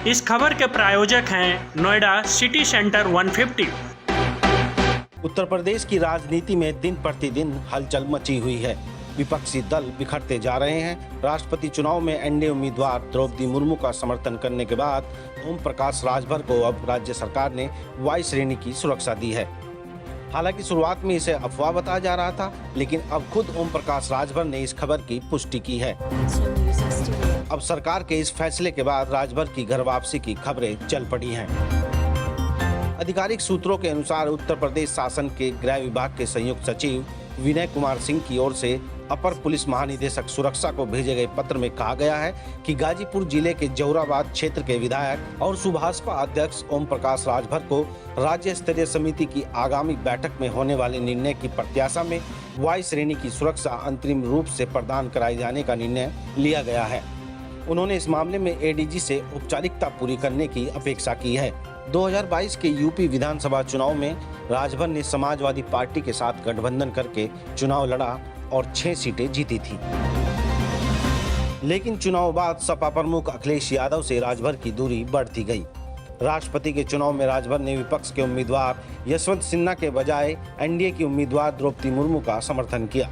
इस खबर के प्रायोजक हैं नोएडा सिटी सेंटर 150। उत्तर प्रदेश की राजनीति में दिन प्रतिदिन हलचल मची हुई है। विपक्षी दल बिखरते जा रहे हैं। राष्ट्रपति चुनाव में एनडीए उम्मीदवार द्रौपदी मुर्मू का समर्थन करने के बाद ओम प्रकाश राजभर को अब राज्य सरकार ने वाई श्रेणी की सुरक्षा दी है। हालांकि शुरुआत में इसे अफवाह बताया जा रहा था, लेकिन अब खुद ओम प्रकाश राजभर ने इस खबर की पुष्टि की है। अब सरकार के इस फैसले के बाद राजभर की घर वापसी की खबरें चल पड़ी हैं। आधिकारिक सूत्रों के अनुसार उत्तर प्रदेश शासन के गृह विभाग के संयुक्त सचिव विनय कुमार सिंह की ओर से अपर पुलिस महानिदेशक सुरक्षा को भेजे गए पत्र में कहा गया है कि गाजीपुर जिले के जौहराबाद क्षेत्र के विधायक और सुभाषपा अध्यक्ष ओम प्रकाश राजभर को राज्य स्तरीय समिति की आगामी बैठक में होने वाले निर्णय की प्रत्याशा में वाई श्रेणी की सुरक्षा अंतरिम रूप से प्रदान कराए जाने का निर्णय लिया गया है। उन्होंने इस मामले में एडीजी से औपचारिकता पूरी करने की अपेक्षा की है। 2022 के यूपी विधानसभा चुनाव में राजभर ने समाजवादी पार्टी के साथ गठबंधन करके चुनाव लड़ा और 6 सीटें जीती थी। लेकिन चुनाव बाद सपा प्रमुख अखिलेश यादव से राजभर की दूरी बढ़ती गई। राष्ट्रपति के चुनाव में राजभर ने विपक्ष के उम्मीदवार यशवंत सिन्हा के बजाय एनडीए की उम्मीदवार द्रौपदी मुर्मू का समर्थन किया।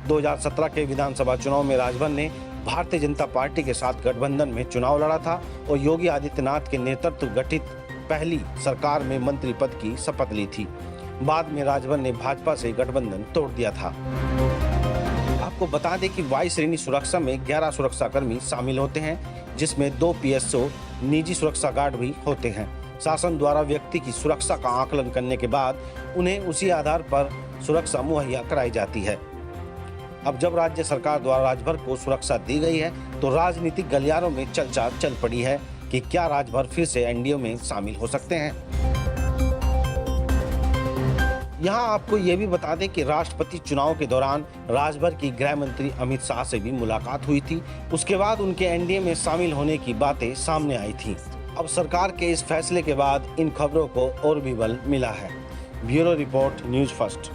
2017 के विधानसभा चुनाव में राजभर ने भारतीय जनता पार्टी के साथ गठबंधन में चुनाव लड़ा था और योगी आदित्यनाथ के नेतृत्व गठित पहली सरकार में मंत्री पद की शपथ ली थी। बाद में राजभर ने भाजपा से गठबंधन तोड़ दिया था। आपको बता दें कि वाई श्रेणी सुरक्षा में 11 सुरक्षाकर्मी शामिल होते हैं, जिसमें 2 पीएसओ निजी सुरक्षा गार्ड भी होते हैं। शासन द्वारा व्यक्ति की सुरक्षा का आकलन करने के बाद उन्हें उसी आधार पर सुरक्षा मुहैया कराई जाती है। अब जब राज्य सरकार द्वारा राजभर को सुरक्षा दी गई है, तो राजनीतिक गलियारों में चर्चा चल पड़ी है कि क्या राजभर फिर से एनडीए में शामिल हो सकते हैं। यहाँ आपको ये भी बता दें कि राष्ट्रपति चुनाव के दौरान राजभर की गृह मंत्री अमित शाह से भी मुलाकात हुई थी। उसके बाद उनके एनडीए में शामिल होने की बातें सामने आई थी। अब सरकार के इस फैसले के बाद इन खबरों को और भी बल मिला है। Bureau report, news first.